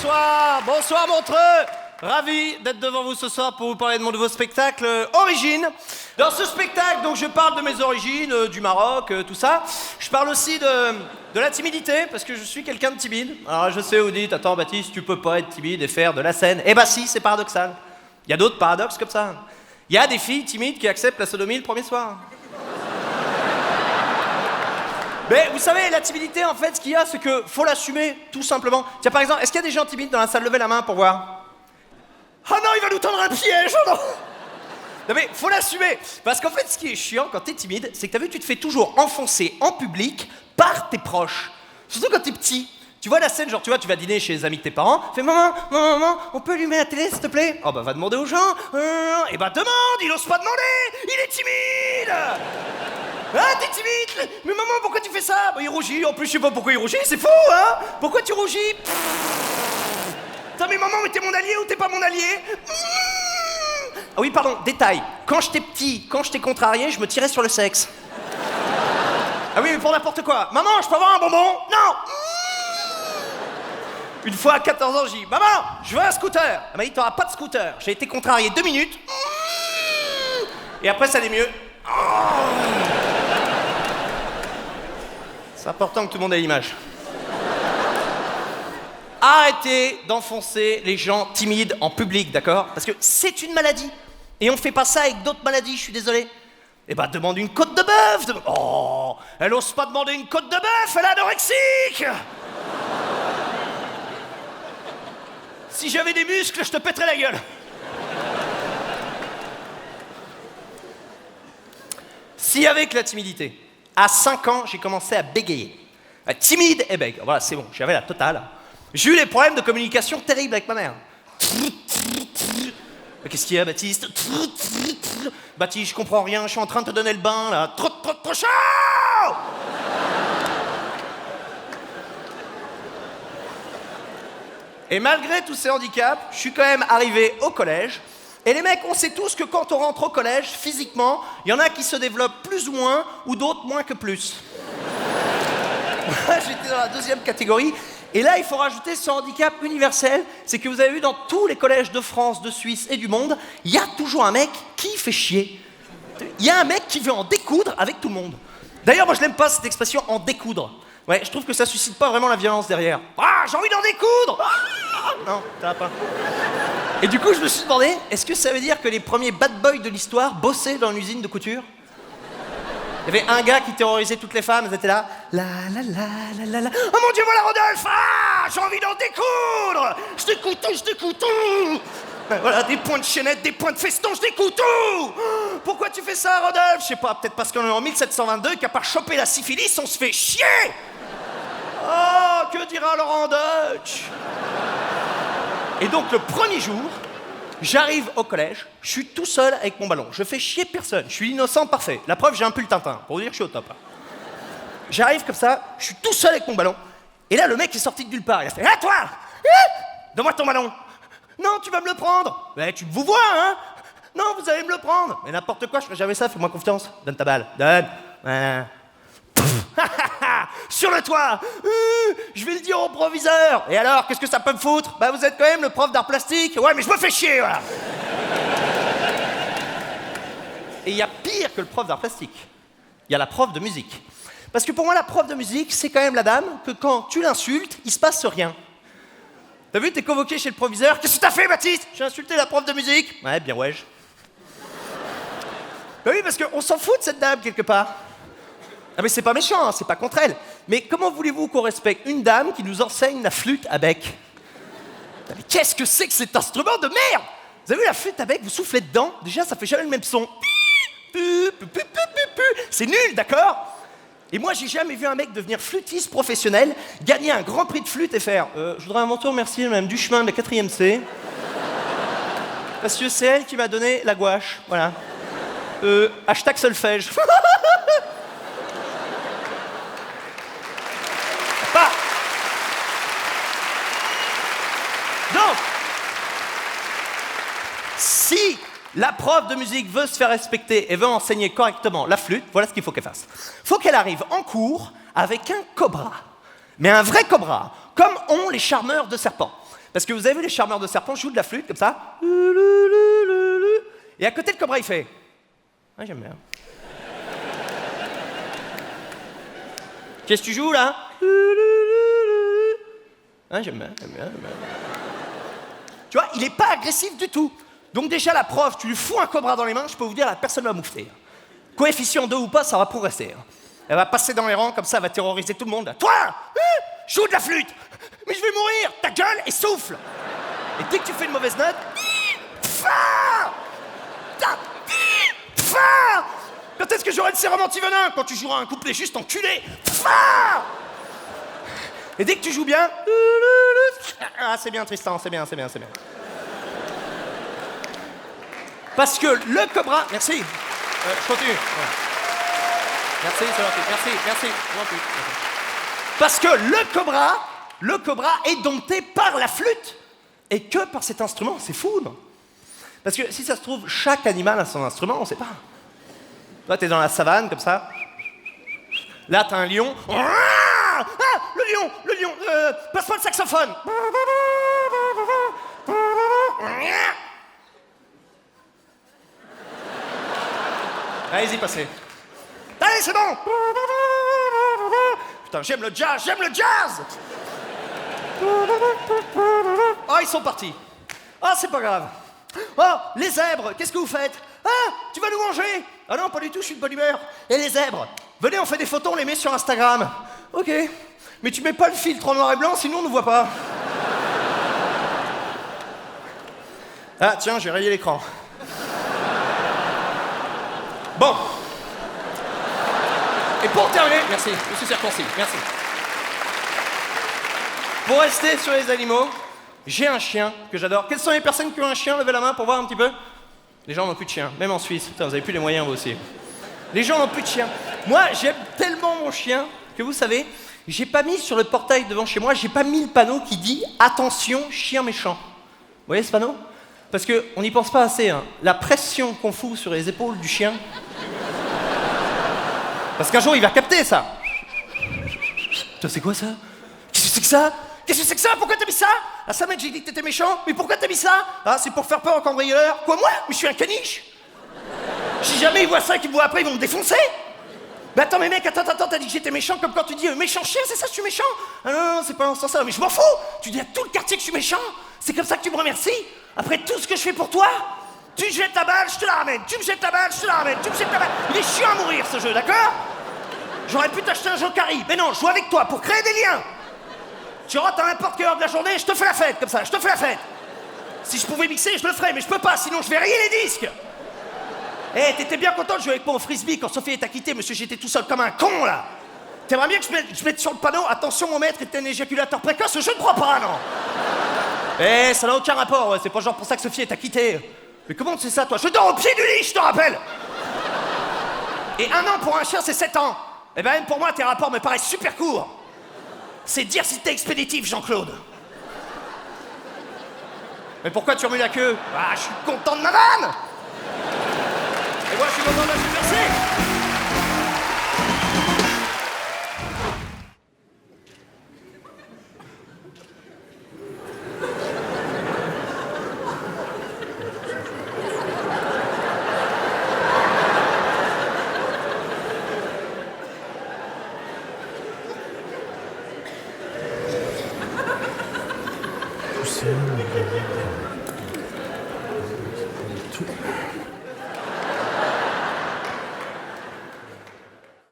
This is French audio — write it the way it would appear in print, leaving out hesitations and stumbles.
Bonsoir Montreux. Ravi d'être devant vous ce soir pour vous parler de mon nouveau spectacle Origine. Dans ce spectacle, donc, je parle de mes origines, du Maroc, tout ça. Je parle aussi de la timidité, parce que je suis quelqu'un de timide. Alors je sais, vous dites, attends Baptiste, tu peux pas être timide et faire de la scène. Eh bah si, c'est paradoxal. Il y a d'autres paradoxes comme ça. Il y a des filles timides qui acceptent la sodomie le premier soir. Mais vous savez, la timidité, en fait, ce qu'il y a, c'est que faut l'assumer, tout simplement. Tiens, par exemple, est-ce qu'il y a des gens timides dans la salle? Levez la main pour voir. Oh non, il va nous tendre un piège, oh non! Non mais, faut l'assumer. Parce qu'en fait, ce qui est chiant quand t'es timide, c'est que t'as vu, tu te fais toujours enfoncer en public par tes proches. Surtout quand t'es petit. Tu vois la scène, genre, tu vois, tu vas dîner chez les amis de tes parents, fais maman, on peut allumer la télé, s'il te plaît? Oh bah, va demander aux gens. Eh bah, demande, il ose pas demander, il est timide! Ah, t'es timide! Mais maman, pourquoi tu fais ça? Bah, il rougit, en plus, je sais pas pourquoi il rougit, c'est fou, hein? Pourquoi tu rougis? Putain, mais maman, mais t'es mon allié ou t'es pas mon allié? Ah oui, pardon, détail. Quand j'étais petit, quand j'étais contrarié, je me tirais sur le sexe. Ah oui, mais pour n'importe quoi. Maman, je peux avoir un bonbon? Non! Une fois à 14 ans, j'ai dit, maman, je veux un scooter. Elle m'a dit, t'auras pas de scooter. J'ai été contrarié 2 minutes. Et après, ça allait mieux. C'est important que tout le monde ait l'image. Arrêtez d'enfoncer les gens timides en public, d'accord? Parce que c'est une maladie. Et on fait pas ça avec d'autres maladies, je suis désolé. Eh ben, demande une côte de bœuf. Oh, elle ose pas demander une côte de bœuf, elle est anorexique. Si j'avais des muscles, je te pèterais la gueule. Si avec la timidité, à 5 ans, j'ai commencé à bégayer. Timide et bègue. Voilà, c'est bon, j'avais la totale. J'ai eu des problèmes de communication terribles avec ma mère. Qu'est-ce qu'il y a, Baptiste? Baptiste, je comprends rien, je suis en train de te donner le bain, là. Trop chaud! Et malgré tous ces handicaps, je suis quand même arrivé au collège. Et les mecs, on sait tous que quand on rentre au collège, physiquement, il y en a qui se développent plus ou moins, ou d'autres moins que plus. Moi, j'étais dans la 2e catégorie. Et là, il faut rajouter ce handicap universel, c'est que vous avez vu dans tous les collèges de France, de Suisse et du monde, il y a toujours un mec qui fait chier. Il y a un mec qui veut en découdre avec tout le monde. D'ailleurs, moi, je n'aime pas cette expression « en découdre ». Ouais, je trouve que ça suscite pas vraiment la violence derrière. Ah, j'ai envie d'en découdre! Ah non, ça va pas. Et du coup, je me suis demandé, est-ce que ça veut dire que les premiers bad boys de l'histoire bossaient dans une usine de couture? Il y avait un gars qui terrorisait toutes les femmes, elles étaient là. La. Oh mon Dieu, voilà Rodolphe! Ah, j'ai envie d'en découdre! Je découdre tout! Voilà, des points de chaînette, des points de feston, je découdre tout! Pourquoi tu fais ça, Rodolphe? Je sais pas, peut-être parce qu'on est en 1722 qu'à part choper la syphilis, on se fait chier! Oh, que dira Laurent Deutsch? Et donc, le premier jour, j'arrive au collège, je suis tout seul avec mon ballon. Je fais chier personne, je suis l'innocent parfait. La preuve, j'ai un pull Tintin, pour vous dire que je suis au top. Là. J'arrive comme ça, je suis tout seul avec mon ballon. Et là, le mec est sorti de nulle part. Il a fait « Ah, toi! Donne-moi ton ballon! » « Non, tu vas me le prendre! »« Mais tu me vois, hein? »« Non, vous allez me le prendre! »« Mais n'importe quoi, je ferai jamais ça, fais-moi confiance. Donne ta balle, donne! » Sur le toit! Je vais le dire au proviseur! Et alors, qu'est-ce que ça peut me foutre? Bah, vous êtes quand même le prof d'art plastique! Ouais, mais je me fais chier, voilà! Et il y a pire que le prof d'art plastique. Il y a la prof de musique. Parce que pour moi, la prof de musique, c'est quand même la dame que quand tu l'insultes, il se passe rien. T'as vu, t'es convoqué chez le proviseur. Qu'est-ce que t'as fait, Baptiste? J'ai insulté la prof de musique. Ouais, bien ouais. Bah oui, parce qu'on s'en fout de cette dame, quelque part. Ah mais c'est pas méchant, hein, c'est pas contre elle. Mais comment voulez-vous qu'on respecte une dame qui nous enseigne la flûte à bec? Mais qu'est-ce que c'est que cet instrument de merde? Vous avez vu la flûte à bec, vous soufflez dedans, déjà ça fait jamais le même son. C'est nul, d'accord? Et moi, j'ai jamais vu un mec devenir flûtiste professionnel, gagner un grand prix de flûte et faire je voudrais à mon tour remercier Madame Duchemin de la 4e C. Parce que c'est elle qui m'a donné la gouache. Voilà. Hashtag solfège. Pas. Donc, si la prof de musique veut se faire respecter et veut enseigner correctement la flûte, voilà ce qu'il faut qu'elle fasse. Il faut qu'elle arrive en cours avec un cobra. Mais un vrai cobra, comme ont les charmeurs de serpents. Parce que vous avez vu les charmeurs de serpents jouent de la flûte comme ça. Et à côté, le cobra, il fait. Ah, j'aime bien. Qu'est-ce que tu joues là? Ah, j'aime bien, j'aime bien, j'aime bien. Tu vois, il n'est pas agressif du tout. Donc déjà, la prof, tu lui fous un cobra dans les mains, je peux vous dire, la personne va moufter. Coefficient 2 ou pas, ça va progresser. Elle va passer dans les rangs, comme ça, elle va terroriser tout le monde. Toi, joue de la flûte. Mais je vais mourir. Ta gueule et souffle. Et dès que tu fais une mauvaise note, quand est-ce que j'aurai le sérum anti-venin? Quand tu joueras un couplet juste enculé. Et dès que tu joues bien, ah, c'est bien Tristan, c'est bien, c'est bien, c'est bien. Parce que le cobra, merci. Je continue. Merci, c'est gentil. Merci, gentil. Parce que le cobra est dompté par la flûte et que par cet instrument. C'est fou, non? Parce que si ça se trouve, chaque animal a son instrument, on sait pas. Toi, t'es dans la savane, comme ça. Là, t'as un lion. Ah, le lion, passe-moi le saxophone. Allez-y, passez. Allez, c'est bon. Putain, j'aime le jazz. Oh, ils sont partis. Oh, c'est pas grave. Oh, les zèbres, qu'est-ce que vous faites? Ah, tu vas nous manger? Ah non, pas du tout, je suis de bonne humeur. Et les zèbres? Venez, on fait des photos, on les met sur Instagram. Ok, mais tu mets pas le filtre en noir et blanc, sinon on ne voit pas. Ah, tiens, j'ai rayé l'écran. Bon. Et pour terminer, merci, monsieur Circoncis, merci. Pour rester sur les animaux, j'ai un chien que j'adore. Quelles sont les personnes qui ont un chien? Levez la main pour voir un petit peu. Les gens n'ont plus de chien, même en Suisse. Putain, vous avez plus les moyens, vous aussi. Les gens n'ont plus de chien. Moi, j'aime tellement mon chien que vous savez, j'ai pas mis sur le portail devant chez moi, j'ai pas mis le panneau qui dit « Attention, chien méchant ». Vous voyez ce panneau? Parce qu'on n'y pense pas assez, hein. La pression qu'on fout sur les épaules du chien. Parce qu'un jour, il va capter ça. Putain, c'est quoi ça? Qu'est-ce que c'est que ça? Qu'est-ce que c'est que ça? Pourquoi t'as mis ça? Ah ça mec, j'ai dit que t'étais méchant. Mais pourquoi t'as mis ça? Ah, c'est pour faire peur aux cambrioleurs. Quoi, moi? Mais je suis un caniche. Si jamais ils voient ça et qu'ils me voient après, ils vont me défoncer. Mais attends, mais mec, attends, t'as dit que j'étais méchant comme quand tu dis méchant chien, c'est ça, je suis méchant? Ah non, c'est pas dans ce sens-là, mais je m'en fous. Tu dis à tout le quartier que je suis méchant. C'est comme ça que tu me remercies? Après tout ce que je fais pour toi? Tu me jettes ta balle, je te la ramène. Tu me jettes ta balle, je te la ramène. Tu me jettes ta balle. Il est chiant à mourir ce jeu, d'accord? J'aurais pu t'acheter un Jokari. Mais non, je joue avec toi pour créer des liens. Tu rentres à n'importe quelle heure de la journée, je te fais la fête, comme ça, je te fais la fête. Si je pouvais mixer, je le ferais, mais je peux pas, sinon je vais rayer les disques. Eh, t'étais bien content de jouer avec moi au frisbee quand Sophie t'a quitté, monsieur, j'étais tout seul comme un con, là. T'aimerais bien que je mette sur le panneau, attention, mon maître est un éjaculateur précoce, je ne crois pas, non. Eh, ça n'a aucun rapport, ouais, c'est pas genre pour ça que Sophie t'a quitté. Mais comment tu sais ça, toi? Je dors au pied du lit, je te rappelle. Et 1 an pour un chien, c'est 7 ans. Eh ben, même pour moi, tes rapports me paraissent super courts. C'est dire si t'es expéditif, Jean-Claude. Mais pourquoi tu remues la queue? Ah, je suis content de ma vanne. Et moi, je suis content de la bouleverser. Tout.